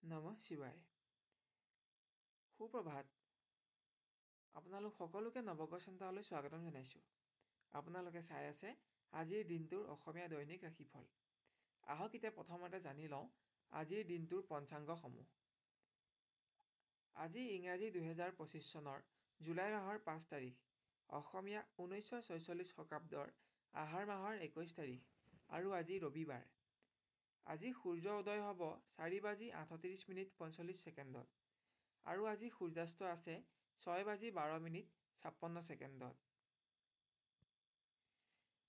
নমঃ শিৱায়। সুপ্ৰভাত। আপোনালোক সকলোকে নৱগ্ৰহ চেণ্টাৰলৈ স্বাগতম জনাইছোঁ। আপোনালোকে চাই আছে আজিৰ দিনটোৰ অসমীয়া দৈনিক ৰাশিফল। আহক এতিয়া প্ৰথমতে জানি লওঁ আজিৰ দিনটোৰ পঞ্চাংগসমূহ। আজি ইংৰাজী 2025 চনৰ জুলাই মাহৰ 5 তাৰিখ, অসমীয়া 1946 শকাব্দৰ আহাৰ মাহৰ 21 তাৰিখ আৰু আজি ৰবিবাৰ। আজি সূৰ্য উদয় হ'ব 4:38:45 আৰু আজি সূৰ্যাস্ত আছে 6:12:56।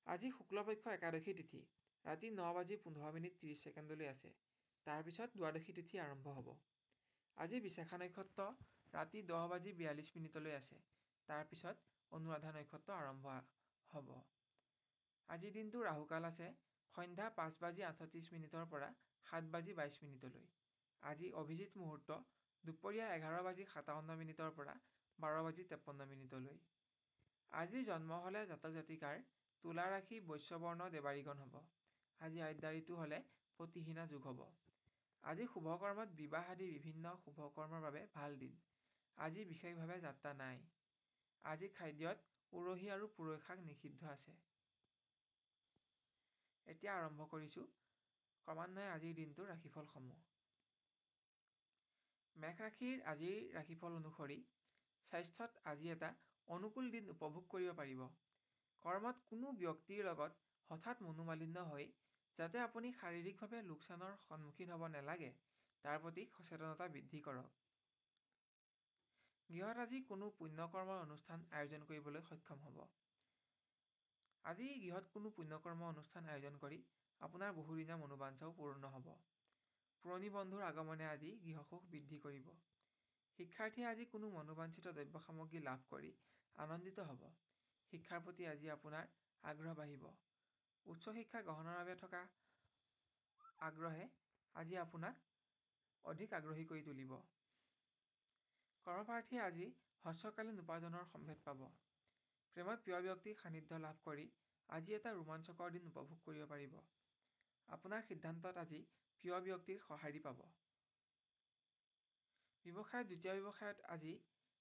আজি শুক্লপক্ষ একাদশী তিথি ৰাতি 9:15:30 আছে। তাৰপিছত দ্বাদশী তিথি আৰম্ভ হ'ব। আজি বিশাখা নক্ষত্ৰ ৰাতি 10:42 আছে। তাৰপিছত অনুৰাধা নক্ষত্ৰ আৰম্ভ হ'ব। আজিৰ দিনটো ৰাহুকাল আছে সন্ধ্যা 5:38 পৰা 7:22। আজি অভিজিত মুহূৰ্ত দুপৰীয়া 11:57 পৰা 12:53। আজি জন্ম হ'লে জাতক জাতিকাৰ তুলা ৰাশি বৈশ্য বৰ্ণ দেৱাৰীগণ হ'ব। আজি আদ্যাৰিতু হ'লে প্ৰতিহীনা যোগ হ'ব। আজি শুভকৰ্মত বিবাহ আদি বিভিন্ন শুভকৰ্মৰ বাবে ভাল দিন। আজি বিশেষভাৱে যাত্ৰা নাই। আজি খাদ্যত উৰহী আৰু পুৰৈ শাক নিষিদ্ধ আছে। এতিয়া আৰম্ভ কৰিছোঁ ক্ৰমান্বয়ে আজিৰ দিনটোৰ ৰাশিফলসমূহ। মেষ ৰাশিৰ আজিৰ ৰাশিফল অনুসৰি স্বাস্থ্যত আজি এটা অনুকূল দিন উপভোগ কৰিব পাৰিব। কৰ্মত কোনো ব্যক্তিৰ লগত হঠাৎ মনোমালিন্য হৈ যাতে আপুনি শাৰীৰিকভাৱে লোকচানৰ সন্মুখীন হ'ব নালাগে তাৰ প্ৰতি সচেতনতা বৃদ্ধি কৰক। গৃহত আজি কোনো পুণ্যকৰ্মৰ অনুষ্ঠান আয়োজন কৰিবলৈ সক্ষম হ'ব। আজি গৃহত কোনো পুণ্যকৰ্ম অনুষ্ঠান আয়োজন কৰি আপোনাৰ বহুদিনীয়া মনোবাঞ্ছাও পূৰ্ণ হ'ব। পুৰণি বন্ধুৰ আগমনে আজি গৃহসুখ বৃদ্ধি কৰিব। শিক্ষাৰ্থীয়ে আজি কোনো মনোবাঞ্ছিত দ্ৰব্য সামগ্ৰী লাভ কৰি আনন্দিত হ'ব। শিক্ষাৰ প্ৰতি আজি আপোনাৰ আগ্ৰহ বাঢ়িব। উচ্চ শিক্ষা গ্ৰহণৰ বাবে থকা আগ্ৰহে আজি আপোনাক অধিক আগ্ৰহী কৰি তুলিব। কৰ্মপ্ৰাৰ্থীয়ে আজি হ্ৰস্বকালীন উপাৰ্জনৰ সম্ভেদ পাব। প্ৰেমত প্ৰিয় ব্যক্তিৰ সান্নিধ্য লাভ কৰি আজি এটা ৰোমাঞ্চকৰ দিন উপভোগ কৰিব পাৰিব। আপোনাৰ সিদ্ধান্তত আজি প্ৰিয় ব্যক্তিৰ সঁহাৰি পাব। ব্যৱসায়ত যুটীয়া ব্যৱসায়ত আজি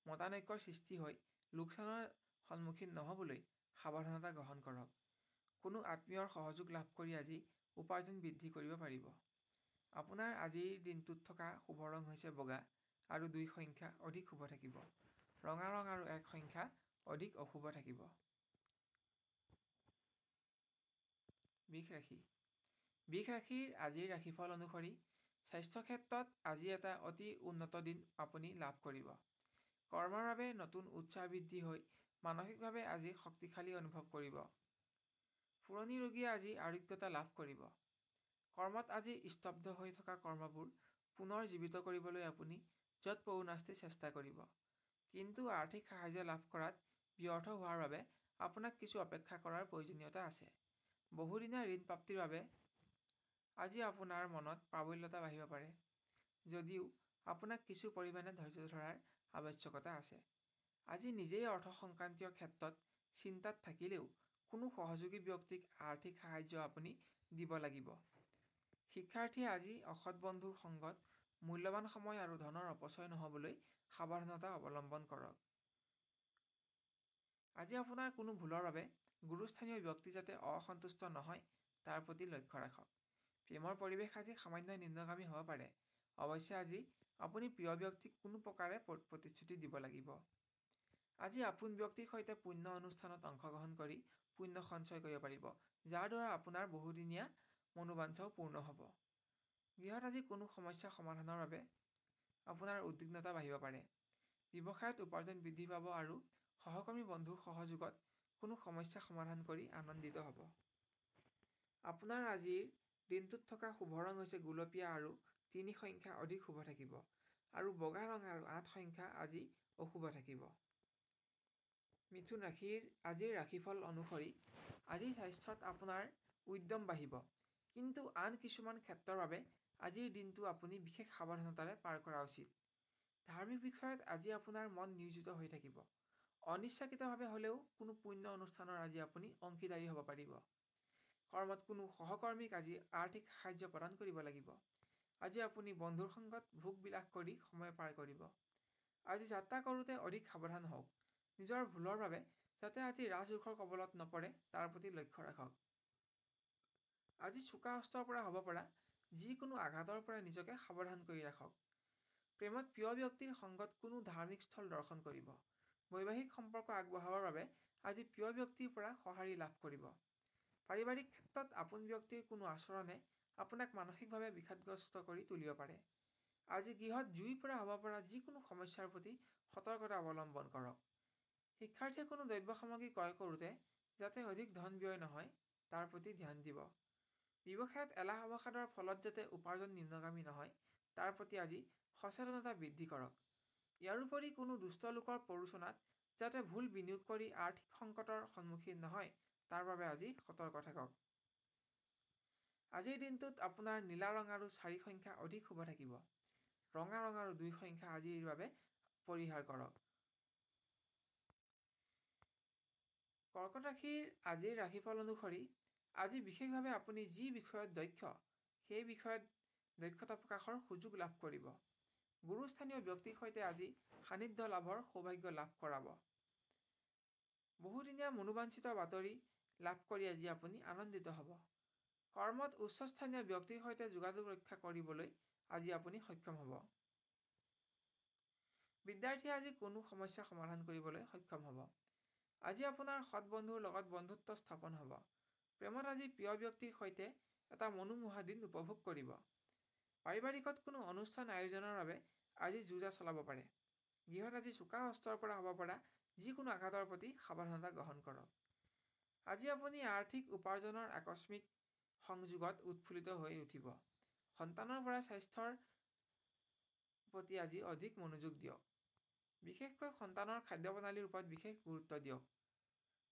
মতানৈক্যৰ সৃষ্টি হৈ লোকচানৰ সন্মুখীন নহ'বলৈ সাৱধানতা গ্ৰহণ কৰক। কোনো আত্মীয়ৰ সহযোগ লাভ কৰি আজি উপাৰ্জন বৃদ্ধি কৰিব পাৰিব। আপোনাৰ আজিৰ দিনটোত থকা শুভ ৰং হৈছে বগা আৰু 2 সংখ্যা অধিক শুভ থাকিব। ৰঙা ৰং আৰু 1 সংখ্যা অধিক অশুভ থাকিব। বৃষ ৰাশি। বৃষ ৰাশিৰ আজিৰ ৰাশিফল অনুসৰি স্বাস্থ্য ক্ষেত্ৰত আজি এটা অতি উন্নত দিন আপুনি লাভ কৰিব। কৰ্মৰ বাবে নতুন উৎসাহ বৃদ্ধি হৈ মানসিকভাৱে আজি শক্তিশালী অনুভৱ কৰিব। পুৰণি ৰোগীয়ে আজি আৰোগ্যতা লাভ কৰিব। কৰ্মত আজি স্তব্ধ হৈ থকা কৰ্মবোৰ পুনৰ জীৱিত কৰিবলৈ আপুনি যৎপৰোনাস্তি চেষ্টা কৰিব। কিন্তু আৰ্থিক সাহায্য লাভ কৰাত ব্যৰ্থ হোৱাৰ বাবে আপোনাক কিছু অপেক্ষা কৰাৰ প্ৰয়োজনীয়তা আছে। বহুদিনীয়া ঋণ প্ৰাপ্তিৰ বাবে আজি আপোনাৰ মনত প্ৰাবল্যতা বাঢ়িব পাৰে। যদিও আপোনাক কিছু পৰিমাণে ধৈৰ্য ধৰাৰ আৱশ্যকতা আছে। আজি নিজেই অৰ্থ সংক্ৰান্তীয় ক্ষেত্ৰত চিন্তাত থাকিলেও কোনো সহযোগী ব্যক্তিক আৰ্থিক সাহায্য আপুনি দিব লাগিব। শিক্ষাৰ্থীয়ে আজি অসৎ বন্ধুৰ সংগত মূল্যৱান সময় আৰু ধনৰ অপচয় নহ'বলৈ সাৱধানতা অৱলম্বন কৰক। আজি আপোনাৰ কোনো ভুলৰ বাবে গুৰুস্থানীয় ব্যক্তি যাতে অসন্তুষ্ট নহয় তাৰ প্ৰতি লক্ষ্য ৰাখক। প্ৰেমৰ পৰিৱেশ আজি সামান্য নিম্নগামী হ'ব পাৰে। অৱশ্যে আজি আপুনি প্ৰিয় ব্যক্তিক কোনো প্ৰকাৰে প্ৰতিশ্ৰুতি দিব লাগিব। আজি আপোন ব্যক্তিৰ সৈতে পুণ্য অনুষ্ঠানত অংশগ্ৰহণ কৰি পুণ্য সঞ্চয় কৰিব পাৰিব, যাৰ দ্বাৰা আপোনাৰ বহুদিনীয়া মনোবাঞ্ছাও পূৰ্ণ হ'ব। গৃহত আজি কোনো সমস্যা সমাধানৰ বাবে আপোনাৰ উদ্বিগ্নতা বাঢ়িব পাৰে। ব্যৱসায়ত উপাৰ্জন বৃদ্ধি পাব আৰু সহকৰ্মী বন্ধুৰ সহযোগত কোনো সমস্যা সমাধান কৰি আনন্দিত হ'ব। আপোনাৰ আজিৰ দিনটোত থকা শুভ ৰং হৈছে গুলপীয়া আৰু 3 সংখ্যা অধিক শুভ থাকিব আৰু বগা ৰং আৰু 8 সংখ্যা আজি অশুভ থাকিব। মিথুন ৰাশিৰ আজিৰ ৰাশিফল অনুসৰি আজি স্বাস্থ্যত আপোনাৰ উদ্যম বাঢ়িব। কিন্তু আন কিছুমান ক্ষেত্ৰৰ বাবে আজিৰ দিনটো আপুনি বিশেষ সাৱধানতাৰে পাৰ কৰা উচিত। ধাৰ্মিক বিষয়ত আজি আপোনাৰ মন নিয়োজিত হৈ থাকিব। অনিচ্ছাকৃতভাৱে হ'লেও কোনো পুণ্য অনুষ্ঠানৰ আজি আপুনি অংশীদাৰী হ'ব পাৰিব। কৰ্মত কোনো সহকৰ্মীক আজি আৰ্থিক সাহায্য প্ৰদান কৰিব লাগিব। আজি আপুনি বন্ধুৰ সংগত ভোগ বিলাস কৰি সময় পাৰ কৰিব। আজি যাত্ৰা কৰোঁতে অধিক সাৱধান হওক। নিজৰ ভুলৰ বাবে যাতে আজি ৰাজৰোষৰ কবলত নপৰে তাৰ প্ৰতি লক্ষ্য ৰাখক। আজি চোকা অস্ত্ৰৰ পৰা হ'ব পৰা যিকোনো আঘাতৰ পৰা নিজকে সাৱধান কৰি ৰাখক। প্ৰেমত প্ৰিয় ব্যক্তিৰ সংগত কোনো ধাৰ্মিক স্থল দৰ্শন কৰিব। বৈবাহিক সম্পৰ্ক আগবঢ়াবৰ বাবে আজি প্ৰিয় ব্যক্তিৰ পৰা সঁহাৰি লাভ কৰিব। পাৰিবাৰিক ক্ষেত্ৰত আপোন ব্যক্তিৰ কোনো আচৰণে আপোনাক মানসিকভাৱে বিষাদগ্ৰস্ত কৰি তুলিব পাৰে। আজি গৃহত জুইৰ পৰা হ'ব পৰা যিকোনো সমস্যাৰ প্ৰতি সতৰ্কতা অৱলম্বন কৰক। শিক্ষাৰ্থীয়ে কোনো দ্ৰব্য সামগ্ৰী ক্ৰয় কৰোঁতে যাতে অধিক ধন ব্যয় নহয় তাৰ প্ৰতি ধ্যান দিব। ব্যৱসায়ত এলাহ অৱসাদৰ ফলত যাতে উপাৰ্জন নিম্নগামী নহয় তাৰ প্ৰতি আজি সচেতনতা বৃদ্ধি কৰক। ইয়াৰোপৰি কোনো দুষ্ট লোকৰ প্ৰৰোচনাত যাতে ভুল বিনিয়োগ কৰি আৰ্থিক সংকটৰ সন্মুখীন নহয় তাৰ বাবে আজি সতৰ্ক থাকক। আজিৰ দিনটোত আপোনাৰ নীলা ৰং আৰু 4 সংখ্যা অধিক শুভ থাকিব। ৰঙা ৰং আৰু 2 সংখ্যা আজিৰ বাবে পৰিহাৰ কৰক। কৰ্কট ৰাশিৰ আজিৰ ৰাশিফল অনুসৰি আজি বিশেষভাৱে আপুনি যি বিষয়ত দক্ষ সেই বিষয়ত দক্ষতা প্ৰকাশৰ সুযোগ লাভ কৰিব। গুৰুস্থানীয় ব্যক্তিৰ সৈতে আজি সান্নিধ্য লাভৰ সৌভাগ্য লাভ কৰাব। বহুদিনীয়া মনোবাঞ্ছিত বাতৰি লাভ কৰি আজি আপুনি আনন্দিত হ'ব। কৰ্মত উচ্চস্থানীয় ব্যক্তিৰ সৈতে যোগাযোগ ৰক্ষা কৰিবলৈ আজি আপুনি সক্ষম হ'ব। বিদ্যাৰ্থীয়ে আজি কোনো সমস্যা সমাধান কৰিবলৈ সক্ষম হ'ব। আজি আপোনাৰ সৎ বন্ধুৰ লগত বন্ধুত্ব স্থাপন হ'ব। প্ৰেমত আজি প্ৰিয় ব্যক্তিৰ সৈতে এটা মনোমোহা দিন উপভোগ কৰিব। পাৰিবাৰিকত কোনো অনুষ্ঠান আয়োজনৰ বাবে আজি যোজা চলাব পাৰে। গৃহত আজি চোকা অস্ত্ৰৰ পৰা হ'ব পৰা যিকোনো আঘাতৰ প্ৰতি সাৱধানতা গ্ৰহণ কৰক। আজি আপুনি আৰ্থিক উপাৰ্জনৰ আকস্মিক সংযোগত উৎফুল্লিত হৈ উঠিব। সন্তানৰ পৰা স্বাস্থ্যৰ প্ৰতি আজি অধিক মনোযোগ দিয়ক। বিশেষকৈ সন্তানৰ খাদ্য প্ৰণালীৰ ওপৰত বিশেষ গুৰুত্ব দিয়ক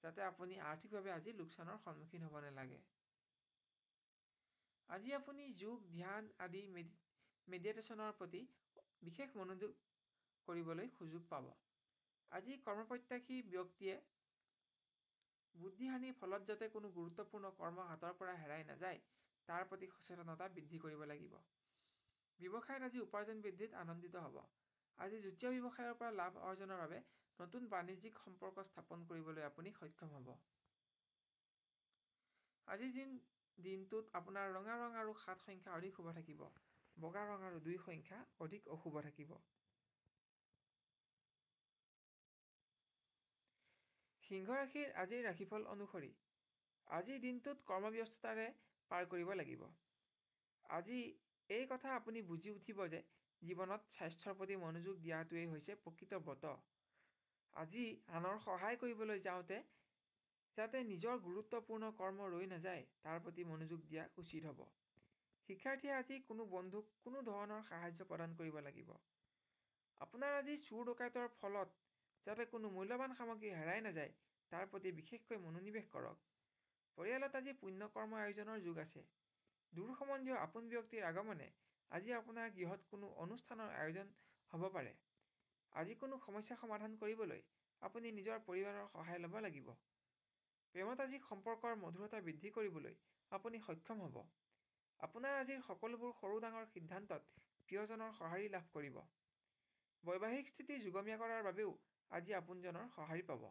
যাতে আপুনি আৰ্থিকভাৱে আজি লোকচানৰ সন্মুখীন হ'ব নালাগে। আজি আপুনি যোগ ধ্যান আদি মেডিটেশ্যনৰ প্ৰতি বিশেষ মনোযোগ কৰিবলৈ সুযোগ পাব। আজি কৰ্মপ্ৰত্যাশী ব্যক্তিয়ে বুদ্ধিহানিৰ ফলত যাতে কোনো গুৰুত্বপূৰ্ণ কৰ্ম হাতৰ পৰা হেৰাই নাযায় তাৰ প্ৰতি সচেতনতা বৃদ্ধি কৰিব লাগিব। ব্যৱসায়ত আজি উপাৰ্জন বৃদ্ধিত আনন্দিত হ'ব। আজি যুটীয়া ব্যৱসায়ৰ পৰা লাভ অৰ্জনৰ বাবে নতুন বাণিজ্যিক সম্পৰ্ক স্থাপন কৰিবলৈ আপুনি সক্ষম হ'ব। আজিৰ দিনটোত আপোনাৰ ৰঙা ৰং আৰু 7 সংখ্যা অধিক শুভ থাকিব। বগা ৰং আৰু 2 সংখ্যা অধিক অশুভ থাকিব। সিংহ ৰাশিৰ আজিৰ ৰাশিফল অনুসৰি আজিৰ দিনটোত কৰ্মব্যস্ততাৰে পাৰ কৰিব লাগিব। আজি এই কথা আপুনি বুজি উঠিব যে জীৱনত স্বাস্থ্যৰ প্ৰতি মনোযোগ দিয়াটোৱেই হৈছে প্ৰকৃত ব্ৰত। আজি আনৰ সহায় কৰিবলৈ যাওঁতে যাতে নিজৰ গুৰুত্বপূৰ্ণ কৰ্ম ৰৈ নাযায় তাৰ প্ৰতি মনোযোগ দিয়া উচিত হ'ব। শিক্ষাৰ্থীয়ে আজি কোনো বন্ধুক কোনো ধৰণৰ সাহায্য প্ৰদান কৰিব লাগিব। আপোনাৰ আজি চোৰ ডকাইতৰ ফলত যাতে কোনো মূল্যৱান সামগ্ৰী হেৰাই নাযায় তাৰ প্ৰতি বিশেষকৈ মনোনিৱেশ কৰক। পৰিয়ালত আজি পুণ্যকৰ্ম আয়োজনৰ যোগ আছে। দূৰ সম্বন্ধীয় আপোন ব্যক্তিৰ আগমনে আজি আপোনাৰ গৃহত কোনো অনুষ্ঠানৰ আয়োজন হ'ব পাৰে। আজি কোনো সমস্যা সমাধান কৰিবলৈ আপুনি নিজৰ পৰিবাৰৰ সহায় ল'ব লাগিব। প্ৰেমত আজি সম্পৰ্কৰ মধুৰতা বৃদ্ধি কৰিবলৈ আপুনি সক্ষম হ'ব। আপোনাৰ আজিৰ সকলোবোৰ সৰু ডাঙৰ সিদ্ধান্তত প্ৰিয়জনৰ সঁহাৰি লাভ কৰিব। বৈবাহিক স্থিতি যুগমীয়া কৰাৰ বাবেও আজি আপোনজনৰ সঁহাৰি পাব।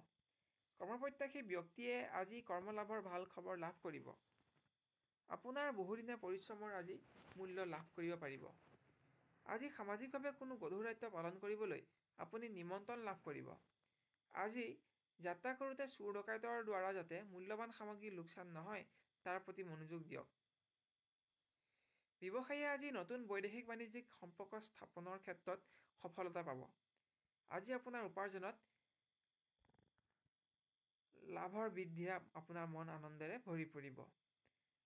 কৰ্মপ্ৰত্যাশী ব্যক্তিয়ে আজি কৰ্মলাভৰ ভাল খবৰ লাভ কৰিব। আপোনাৰ বহুদিনীয়া পৰিশ্ৰমৰ আজি মূল্য লাভ কৰিব পাৰিব। আজি সামাজিকভাৱে কোনো গধুৰ দায়িত্ব পালন কৰিবলৈ আপুনি নিমন্ত্ৰণ লাভ কৰিব। আজি যাত্ৰা কৰোঁতে চোৰ ডকাইতৰ দ্বাৰা যাতে মূল্যৱান সামগ্ৰী লোকচান নহয় তাৰ প্ৰতি মনোযোগ দিয়ক। ব্যৱসায়ীয়ে আজি নতুন বৈদেশিক বাণিজ্যিক সম্পৰ্ক স্থাপনৰ ক্ষেত্ৰত সফলতা পাব। আজি আপোনাৰ উপাৰ্জনত লাভৰ বৃদ্ধিয়ে আপোনাৰ মন আনন্দেৰে ভৰি পৰিব।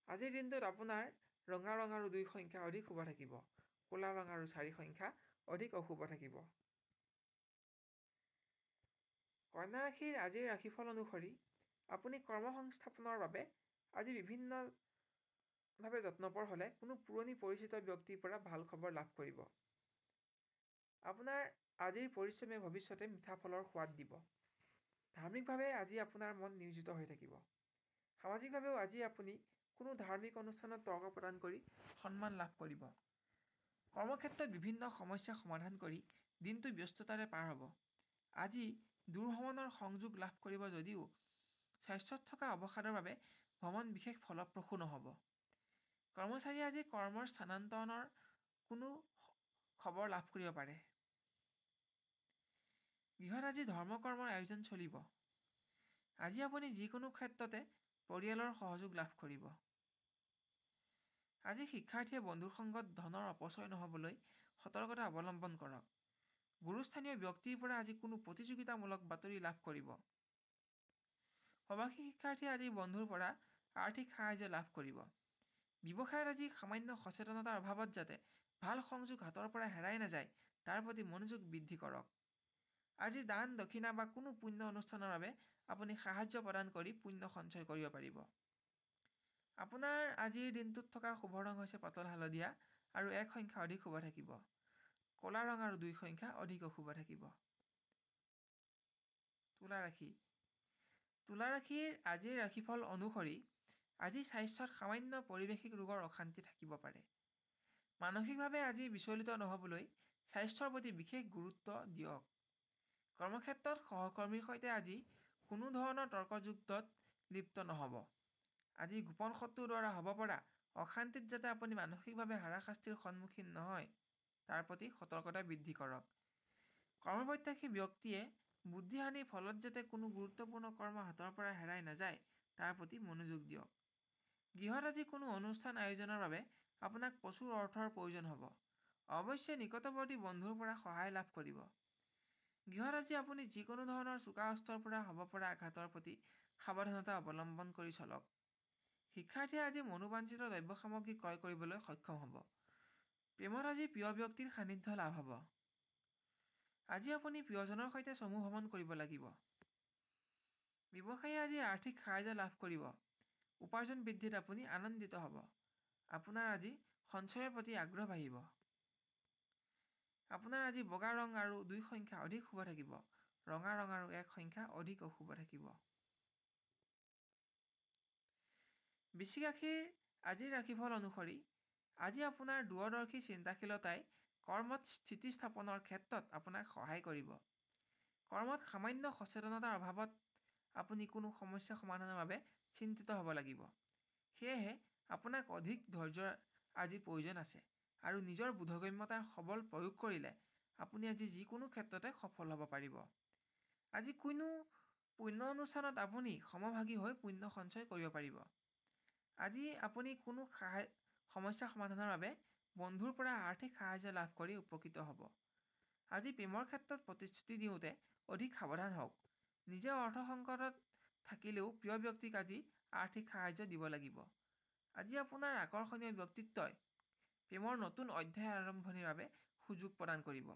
আজিৰ দিনটোত আপোনাৰ ৰঙা ৰং আৰু 2 সংখ্যা অধিক শুভ থাকিব। ক'লা ৰং আৰু 4 সংখ্যা অধিক অশুভ থাকিব। কন্যা ৰাশিৰ আজিৰ ৰাশিফল অনুসৰি আপুনি কৰ্ম সংস্থাপনৰ বাবে আজি বিভিন্নভাৱে যত্নপৰ হ'লে কোনো পুৰণি পৰিচিত ব্যক্তিৰ পৰা ভাল খবৰ লাভ কৰিব। আপোনাৰ আজিৰ পৰিশ্ৰমে ভৱিষ্যতে মিঠা ফলৰ সোৱাদ দিব। ধাৰ্মিকভাৱে আজি আপোনাৰ মন নিয়োজিত হৈ থাকিব। সামাজিকভাৱেও আজি আপুনি কোনো ধাৰ্মিক অনুষ্ঠানত তৰ্ক প্ৰদান কৰি সন্মান লাভ কৰিব। কৰ্মক্ষেত্ৰত বিভিন্ন সমস্যা সমাধান কৰি দিনটো ব্যস্ততাৰে পাৰ হ'ব। আজি দূৰ ভ্ৰমণৰ সংযোগ লাভ কৰিব যদিও স্বাস্থ্যত থকা অৱসাদৰ বাবে ভ্ৰমণ বিশেষ ফলপ্ৰসূ নহ'ব। কৰ্মচাৰীয়ে আজি কৰ্মৰ স্থানান্তৰণৰ কোনো খবৰ লাভ কৰিব পাৰে। গৃহত আজি ধৰ্মকৰ্মৰ আয়োজন চলিব। আজি আপুনি যিকোনো ক্ষেত্ৰতে পৰিয়ালৰ সহযোগ লাভ কৰিব। আজি শিক্ষাৰ্থীয়ে বন্ধুৰ সংগত ধনৰ অপচয় নহ'বলৈ সতৰ্কতা অৱলম্বন কৰক। গুৰুস্থানীয় ব্যক্তিৰ পৰা আজি কোনো প্ৰতিযোগিতামূলক বাতৰি লাভ কৰিব। প্ৰৱাসী শিক্ষাৰ্থীয়ে আজি বন্ধুৰ পৰা আৰ্থিক সাহায্য লাভ কৰিব। ব্যৱসায়ত আজি সামান্য সচেতনতাৰ অভাৱত যাতে ভাল সংযোগ হাতৰ পৰা হেৰাই নাযায় তাৰ প্ৰতি মনোযোগ বৃদ্ধি কৰক। আজি দান দক্ষিণা বা কোনো পুণ্য অনুষ্ঠানৰ বাবে আপুনি সাহায্য প্ৰদান কৰি পুণ্য সঞ্চয় কৰিব পাৰিব। আপোনাৰ আজিৰ দিনটোত থকা শুভ ৰং হৈছে পাতল হালধীয়া আৰু 1 সংখ্যা অধিক শুভ থাকিব। ক'লা ৰং আৰু 2 সংখ্যা অধিক অশুভ থাকিব। তুলা ৰাশি। তুলা ৰাশিৰ আজিৰ ৰাশিফল অনুসৰি আজি স্বাস্থ্যত সামান্য পাৰিৱেশিক ৰোগৰ অশান্তি থাকিব পাৰে। মানসিকভাৱে আজি বিচলিত নহ'বলৈ স্বাস্থ্যৰ প্ৰতি বিশেষ গুৰুত্ব দিয়ক। কৰ্মক্ষেত্ৰত সহকৰ্মীৰ সৈতে আজি কোনো ধৰণৰ তৰ্কযুদ্ধত লিপ্ত নহ'ব। আজি গোপন শত্ৰুৰ দ্বাৰা হ'ব পৰা অশান্তিত যাতে আপুনি মানসিকভাৱে হাৰাশাস্তিৰ সন্মুখীন নহয় তাৰ প্ৰতি সতৰ্কতা বৃদ্ধি কৰক। কৰ্মপ্ৰত্যাশী ব্যক্তিয়ে বুদ্ধিহানিৰ ফলত যাতে কোনো গুৰুত্বপূৰ্ণ কৰ্ম হাতৰ পৰা হেৰাই নাযায় তাৰ প্ৰতি মনোযোগ দিয়ক। গৃহত আজি কোনো অনুষ্ঠান আয়োজনৰ বাবে আপোনাক প্ৰচুৰ অৰ্থৰ প্ৰয়োজন হ'ব। অৱশ্যে নিকটৱৰ্তী বন্ধুৰ পৰা সহায় লাভ কৰিব। গৃহত আজি আপুনি যিকোনো ধৰণৰ চোকা অস্ত্ৰৰ পৰা হ'ব পৰা আঘাতৰ প্ৰতি সাৱধানতা অৱলম্বন কৰি চলক। শিক্ষাৰ্থীয়ে আজি মনোবাঞ্ছিত দ্ৰব্য সামগ্ৰী ক্ৰয় কৰিবলৈ সক্ষম হ'ব। প্ৰেমত আজি প্ৰিয় ব্যক্তিৰ সান্নিধ্য লাভ হ'ব। আজি আপুনি প্ৰিয়জনৰ সৈতে চমু ভ্ৰমণ কৰিব লাগিব। ব্যৱসায়ীয়ে আজি আৰ্থিক সাহায্য লাভ কৰিব। উপাৰ্জন বৃদ্ধিত আপুনি আনন্দিত হ'ব। আপোনাৰ আজি সঞ্চয়ৰ প্ৰতি আগ্ৰহ বাঢ়িব। আপোনাৰ আজি বগা ৰং আৰু 2 সংখ্যা অধিক শুভ থাকিব। ৰঙা ৰং আৰু 1 সংখ্যা অধিক অশুভ থাকিব। বৃশ্চিক ৰাশিৰ আজিৰ ৰাশিফল অনুসৰি আজি আপোনাৰ দূৰদৰ্শী চিন্তাশীলতাই কৰ্মত স্থিতিস্থাপনৰ ক্ষেত্ৰত আপোনাক সহায় কৰিব। কৰ্মত সামান্য সচেতনতাৰ অভাৱত আপুনি কোনো সমস্যা সমাধানৰ বাবে চিন্তিত হ'ব লাগিব। সেয়েহে আপোনাক অধিক ধৈৰ্যৰ আজি প্ৰয়োজন আছে আৰু নিজৰ বোধগম্যতাৰ সবল প্ৰয়োগ কৰিলে আপুনি আজি যিকোনো ক্ষেত্ৰতে সফল হ'ব পাৰিব। আজি কোনো পুণ্য অনুষ্ঠানত আপুনি সমভাগী হৈ পুণ্য সঞ্চয় কৰিব পাৰিব। আজি আপুনি কোনো সমস্যা সমাধানৰ বাবে বন্ধুৰ পৰা আৰ্থিক সাহায্য লাভ কৰি উপকৃত হ'ব। আজি প্ৰেমৰ ক্ষেত্ৰত প্ৰতিশ্ৰুতি দিওঁতে অধিক সাৱধান হওক। নিজে অৰ্থ সংকটত থাকিলেও প্ৰিয় ব্যক্তিক আজি আৰ্থিক সাহায্য দিব লাগিব। আজি আপোনাৰ আকৰ্ষণীয় ব্যক্তিত্বই প্ৰেমৰ নতুন অধ্যায় আৰম্ভণিৰ বাবে সুযোগ প্ৰদান কৰিব।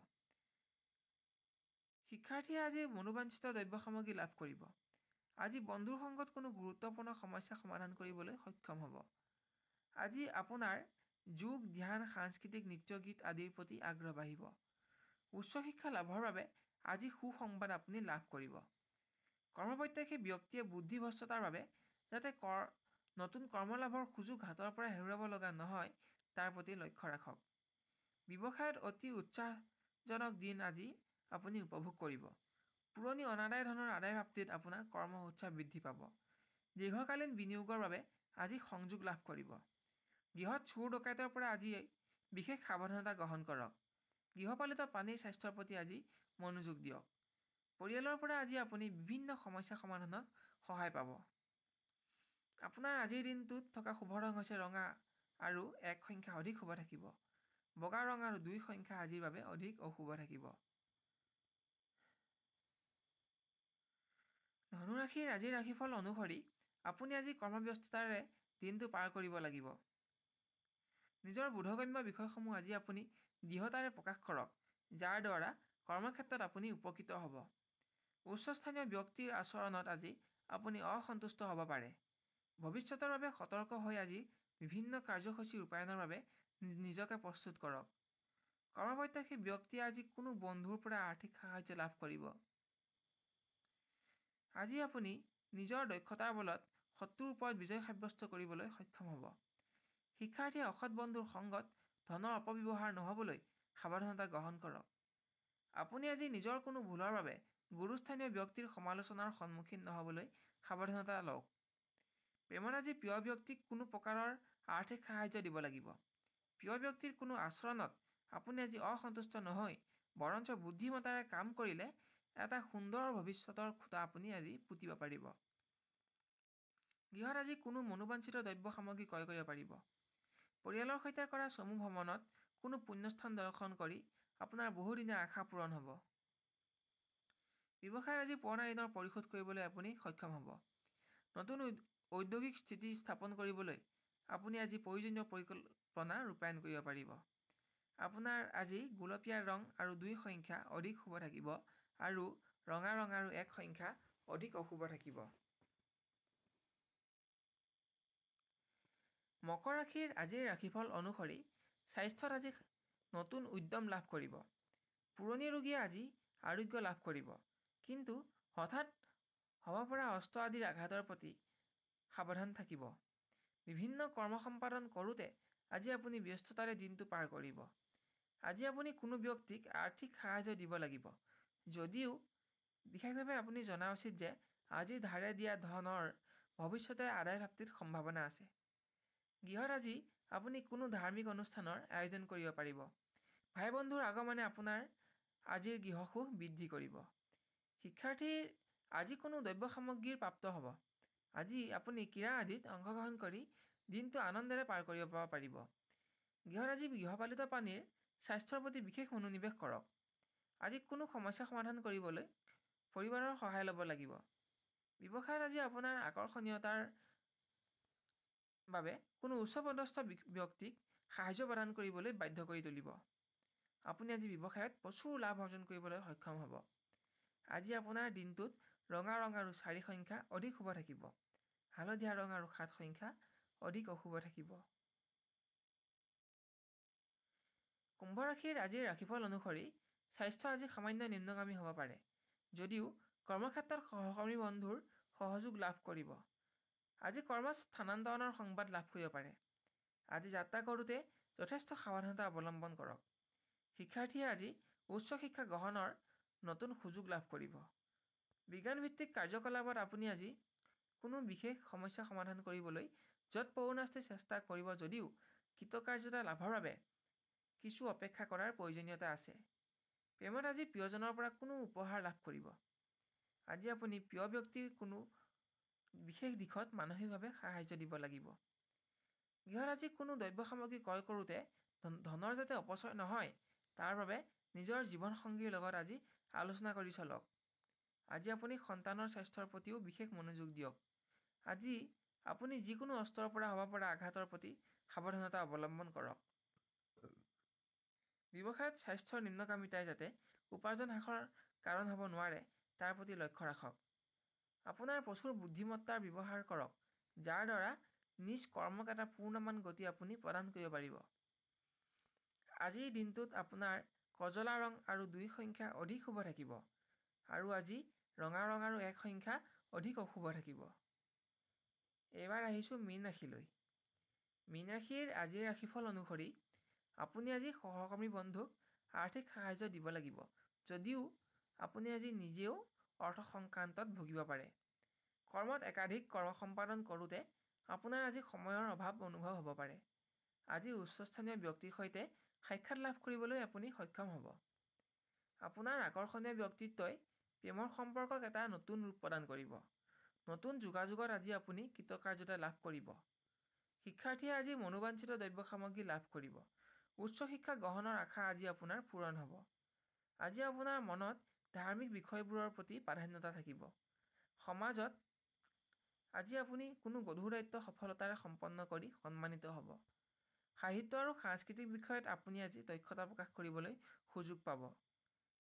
শিক্ষাৰ্থীয়ে আজি মনোবাঞ্ছিত দ্ৰব্য সামগ্ৰী লাভ কৰিব। আজি বন্ধুৰ সংগত কোনো গুৰুত্বপূৰ্ণ সমস্যা সমাধান কৰিবলৈ সক্ষম হ'ব। আজি আপোনাৰ যোগ, ধ্যান, সাংস্কৃতিক নৃত্য গীত আদিৰ প্ৰতি আগ্ৰহ বাঢ়িব। উচ্চ শিক্ষা লাভৰ বাবে আজি সুসংবাদ আপুনি লাভ কৰিব। কৰ্মপ্ৰত্যাশী ব্যক্তিয়ে বুদ্ধিভ্ৰষ্টতাৰ বাবে যাতে নতুন কৰ্মলাভৰ সুযোগ হাতৰ পৰা হেৰুৱাব লগা নহয় তাৰ প্ৰতি লক্ষ্য ৰাখক। ব্যৱসায়ত অতি উৎসাহজনক দিন আজি আপুনি উপভোগ কৰিব। পুৰণি অনাদায় ধনৰ আদায় প্ৰাপ্তিত আপোনাৰ কৰ্ম উৎসাহ বৃদ্ধি পাব। দীৰ্ঘকালীন বিনিয়োগৰ বাবে আজি সংযোগ লাভ কৰিব। গৃহত চোৰ ডকাইতৰ পৰা আজি বিশেষ সাৱধানতা গ্ৰহণ কৰক। গৃহপালিত প্ৰাণীৰ স্বাস্থ্যৰ প্ৰতি আজি মনোযোগ দিয়ক। পৰিয়ালৰ পৰা আজি আপুনি বিভিন্ন সমস্যা সমাধানত সহায় পাব। আপোনাৰ আজিৰ দিনটোত থকা শুভ ৰং হৈছে ৰঙা আৰু 1 সংখ্যা অধিক শুভ থাকিব। বগা ৰং আৰু 2 সংখ্যা আজিৰ বাবে অধিক অশুভ থাকিব। ধনু ৰাশিৰ আজিৰ ৰাশিফল অনুসৰি আপুনি আজি কৰ্মব্যস্ততাৰে দিনটো পাৰ কৰিব লাগিব। নিজৰ বোধগম্য বিষয়সমূহ আজি আপুনি দৃঢ়তাৰে প্ৰকাশ কৰক, যাৰ দ্বাৰা কৰ্মক্ষেত্ৰত আপুনি উপকৃত হ'ব। উচ্চস্থানীয় ব্যক্তিৰ আচৰণত আজি আপুনি অসন্তুষ্ট হ'ব পাৰে। ভৱিষ্যতৰ বাবে সতৰ্ক হৈ আজি বিভিন্ন কাৰ্যসূচী ৰূপায়ণৰ বাবে নিজকে প্ৰস্তুত কৰক। কৰ্মপ্ৰত্যাশী ব্যক্তিয়ে আজি কোনো বন্ধুৰ পৰা আৰ্থিক সাহায্য লাভ কৰিব। আজি আপুনি নিজৰ দক্ষতাৰ বলত শত্ৰুৰ ওপৰত বিজয় সাব্যস্ত কৰিবলৈ সক্ষম হ'ব। শিক্ষাৰ্থীয়ে অসৎ বন্ধুৰ সংগত ধনৰ অপব্যৱহাৰ নহ'বলৈ সাৱধানতা গ্ৰহণ কৰক। আপুনি আজি নিজৰ কোনো ভুলৰ বাবে গুৰুস্থানীয় ব্যক্তিৰ সমালোচনাৰ সন্মুখীন নহ'বলৈ সাৱধানতা লওক। প্ৰেমত আজি প্ৰিয় ব্যক্তিক কোনো প্ৰকাৰৰ আৰ্থিক সাহায্য দিব লাগিব। প্ৰিয় ব্যক্তিৰ কোনো আচৰণত আপুনি আজি অসন্তুষ্ট নহয়, বৰঞ্চ বুদ্ধিমত্তাৰে কাম কৰিলে এটা সুন্দৰ ভৱিষ্যতৰ খুঁটা আপুনি আজি পুতিব পাৰিব। গৃহত আজি কোনো মনোবাঞ্ছিত দ্ৰব্য সামগ্ৰী ক্ৰয় কৰিব পাৰিব। পৰিয়ালৰ সৈতে কৰা চমু ভ্ৰমণত কোনো পুণ্যস্থান দৰ্শন কৰি আপোনাৰ বহুদিনীয়া আশা পূৰণ হ'ব। ব্যৱসায়ত আজি পুৰণা ঋণৰ পৰিশোধ কৰিবলৈ আপুনি সক্ষম হ'ব। নতুন ঔদ্যোগিক স্থিতি স্থাপন কৰিবলৈ আপুনি আজি প্ৰয়োজনীয় পৰিকল্পনা ৰূপায়ণ কৰিব পাৰিব। আপোনাৰ আজি গোলপীয়া ৰং আৰু 2 সংখ্যা অধিক শুভ থাকিব আৰু ৰঙা ৰং আৰু 1 সংখ্যা অধিক অশুভ থাকিব। মকৰ ৰাশিৰ আজিৰ ৰাশিফল অনুসৰি স্বাস্থ্যত আজি নতুন উদ্যম লাভ কৰিব। পুৰণি ৰোগীয়ে আজি আৰোগ্য লাভ কৰিব, কিন্তু হঠাৎ হ'ব পৰা অস্ত্ৰ আদিৰ আঘাতৰ প্ৰতি সাৱধান থাকিব। বিভিন্ন কৰ্ম সম্পাদন কৰোঁতে আজি আপুনি ব্যস্ততাৰে দিনটো পাৰ কৰিব। আজি আপুনি কোনো ব্যক্তিক আৰ্থিক সাহায্য দিব লাগিব, যদিও বিশেষভাৱে আপুনি জনা উচিত যে আজি ধাৰে দিয়া ধনৰ ভৱিষ্যতে আদায় প্ৰাপ্তিৰ সম্ভাৱনা আছে। গৃহত আজি আপুনি কোনো ধাৰ্মিক অনুষ্ঠানৰ আয়োজন কৰিব পাৰিব। ভাই বন্ধুৰ আগমনে আপোনাৰ আজিৰ গৃহসুখ বৃদ্ধি কৰিব। শিক্ষাৰ্থীৰ আজি কোনো দ্ৰব্য সামগ্ৰীৰ প্ৰাপ্ত হ'ব। আজি আপুনি ক্ৰীড়া আদিত অংশগ্ৰহণ কৰি দিনটো আনন্দেৰে পাৰ কৰিব পাৰিব। গৃহত আজি গৃহপালিত প্ৰাণীৰ স্বাস্থ্যৰ প্ৰতি বিশেষ মনোনিৱেশ কৰক। আজি কোনো সমস্যা সমাধান কৰিবলৈ পৰিবাৰৰ সহায় ল'ব লাগিব। ব্যৱসায়ত আজি আপোনাৰ আকৰ্ষণীয়তাৰ বাবে কোনো উচ্চপদস্থ ব্যক্তিক সাহায্য প্ৰদান কৰিবলৈ বাধ্য কৰি তুলিব। আপুনি আজি ব্যৱসায়ত প্ৰচুৰ লাভ অৰ্জন কৰিবলৈ সক্ষম হ'ব। আজি আপোনাৰ দিনটোত ৰঙা ৰং আৰু 4 সংখ্যা অধিক শুভ থাকিব। হালধীয়া ৰং আৰু 7 সংখ্যা অধিক অশুভ থাকিব। কুম্ভ ৰাশিৰ আজিৰ ৰাশিফল অনুসৰি স্বাস্থ্য আজি সামান্য নিম্নগামী হ'ব পাৰে, যদিও কৰ্মক্ষেত্ৰত সহকৰ্মী বন্ধুৰ সহযোগ লাভ কৰিব। আজি কৰ্মত স্থানান্তৰণৰ সংবাদ লাভ কৰিব পাৰে। আজি যাত্ৰা কৰোঁতে যথেষ্ট সাৱধানতা অৱলম্বন কৰক। শিক্ষাৰ্থীয়ে আজি উচ্চ শিক্ষা গ্ৰহণৰ নতুন সুযোগ লাভ কৰিব। বিজ্ঞানভিত্তিক কাৰ্যকলাপত আপুনি আজি কোনো বিশেষ সমস্যা সমাধান কৰিবলৈ যৎপৰোনাস্তি চেষ্টা কৰিব, যদিও কৃতকাৰ্যতা লাভৰ বাবে কিছু অপেক্ষা কৰাৰ প্ৰয়োজনীয়তা আছে। প্ৰেমত আজি প্ৰিয়জনৰ পৰা কোনো উপহাৰ লাভ কৰিব। আজি আপুনি প্ৰিয় ব্যক্তিৰ কোনো বিশেষ দিশত মানসিকভাৱে সাহায্য দিব লাগিব। গৃহত আজি কোনো দ্ৰব্য সামগ্ৰী ক্ৰয় কৰোঁতে ধনৰ যাতে অপচয় নহয়, তাৰ বাবে নিজৰ জীৱনসংগীৰ লগত আজি আলোচনা কৰি চলক। আজি আপুনি সন্তানৰ স্বাস্থ্যৰ প্ৰতিও বিশেষ মনোযোগ দিয়ক। আজি আপুনি যিকোনো অস্ত্ৰৰ পৰা হ'ব পৰা আঘাতৰ প্ৰতি সাৱধানতা অৱলম্বন কৰক। ব্যৱসায়ত স্বাস্থ্যৰ নিম্নগামিতাই যাতে উপাৰ্জন হ্ৰাসৰ কাৰণ হ'ব নোৱাৰে, তাৰ প্ৰতি লক্ষ্য ৰাখক। আপোনাৰ প্ৰচুৰ বুদ্ধিমত্তাৰ ব্যৱহাৰ কৰক, যাৰ দ্বাৰা নিজ কৰ্মক এটা পূৰ্ণমান গতি আপুনি প্ৰদান কৰিব পাৰিব। আজিৰ দিনটোত আপোনাৰ কজলা ৰং আৰু 2 সংখ্যা অধিক শুভ থাকিব আৰু আজি ৰঙা ৰং আৰু 1 সংখ্যা অধিক অশুভ থাকিব। এইবাৰ আহিছোঁ মীন ৰাশিলৈ। মীন ৰাশিৰ আজিৰ ৰাশিফল অনুসৰি আপুনি আজি সহকৰ্মী বন্ধুক আৰ্থিক সাহায্য দিব লাগিব, যদিও আপুনি আজি নিজেও অৰ্থ সংক্ৰান্তত ভুগিব পাৰে। কৰ্মত একাধিক কৰ্ম সম্পাদন কৰোঁতে আপোনাৰ আজি সময়ৰ অভাৱ অনুভৱ হ'ব পাৰে। আজি উচ্চস্থানীয় ব্যক্তিৰ সৈতে সাক্ষাৎ লাভ কৰিবলৈ আপুনি সক্ষম হ'ব। আপোনাৰ আকৰ্ষণীয় ব্যক্তিত্বই প্ৰেমৰ সম্পৰ্কক এটা নতুন ৰূপ প্ৰদান কৰিব। নতুন যোগাযোগত আজি আপুনি কৃতকাৰ্যতা লাভ কৰিব। শিক্ষাৰ্থীয়ে আজি মনোবাঞ্ছিত দ্ৰব্য সামগ্ৰী লাভ কৰিব। উচ্চ শিক্ষা গ্ৰহণৰ আশা আজি আপোনাৰ পূৰণ হ'ব। আজি আপোনাৰ মনত ধাৰ্মিক বিষয়বোৰৰ প্ৰতি প্ৰাধান্যতা থাকিব। সমাজত আজি আপুনি কোনো গধুৰ দায়িত্ব সফলতাৰে সম্পন্ন কৰি সন্মানিত হ'ব। সাহিত্য আৰু সাংস্কৃতিক বিষয়ত আপুনি আজি দক্ষতা প্ৰকাশ কৰিবলৈ সুযোগ পাব।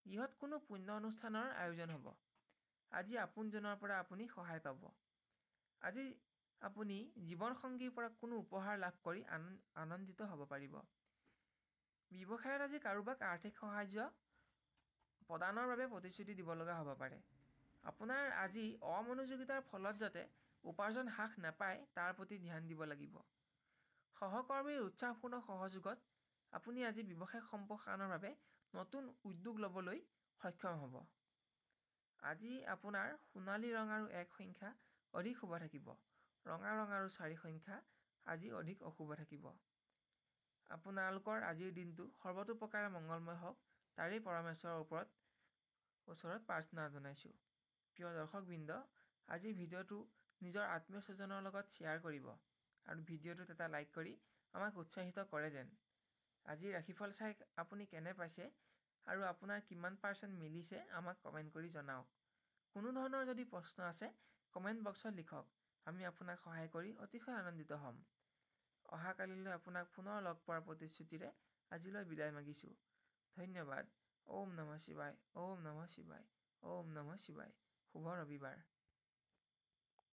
গৃহত কোনো পুণ্য অনুষ্ঠানৰ আয়োজন হ'ব। আজি আপোনজনৰ পৰা আপুনি সহায় পাব। আজি আপুনি জীৱনসংগীৰ পৰা কোনো উপহাৰ লাভ কৰি আনন্দিত হ'ব পাৰিব। ব্যৱসায়ত আজি কাৰোবাক আৰ্থিক সাহায্য প্ৰদানৰ বাবে প্ৰতিশ্ৰুতি দিব লগা হ'ব পাৰে। আপোনাৰ আজি অমনোযোগিতাৰ ফলত যাতে উপাৰ্জন হ্ৰাস নাপায়, তাৰ প্ৰতি ধ্যান দিব লাগিব। সহকৰ্মীৰ উৎসাহপূৰ্ণ সহযোগত আপুনি আজি ব্যৱসায় সম্প্ৰসাৰণৰ বাবে নতুন উদ্যোগ ল'বলৈ সক্ষম হ'ব। আজি আপোনাৰ সোণালী ৰং আৰু 1 সংখ্যা অধিক শুভ থাকিব। ৰঙা ৰং আৰু 4 সংখ্যা আজি অধিক অশুভ থাকিব। আপোনালোকৰ আজিৰ দিনটো সৰ্বতোপ্ৰকাৰে মংগলময় হওক, তাৰেই পৰমেশ্বৰৰ ওচৰত প্ৰাৰ্থনা জনাইছোঁ। প্ৰিয় দৰ্শকবৃন্দ, আজিৰ ভিডিঅ'টো নিজৰ আত্মীয় স্বজনৰ লগত শ্বেয়াৰ কৰিব আৰু ভিডিঅ'টোত এটা লাইক কৰি আমাক উৎসাহিত কৰে যেন। আজিৰ ৰাশিফল চাই আপুনি কেনে পাইছে আৰু আপোনাৰ কিমান % মিলিছে আমাক কমেণ্ট কৰি জনাওক। কোনো ধৰণৰ যদি প্ৰশ্ন আছে কমেণ্ট বক্সত লিখক, আমি আপোনাক সহায় কৰি অতিশয় আনন্দিত হ'ম। অহাকালিলৈ আপোনাক পুনৰ লগ পোৱাৰ প্ৰতিশ্ৰুতিৰে আজিলৈ বিদায় মাগিছোঁ। ধন্যবাদ। ওম নমঃ শিৱায়, ওম নমঃ শিৱায়, ওম নমঃ শিৱায়। শুভ ৰবিবাৰ।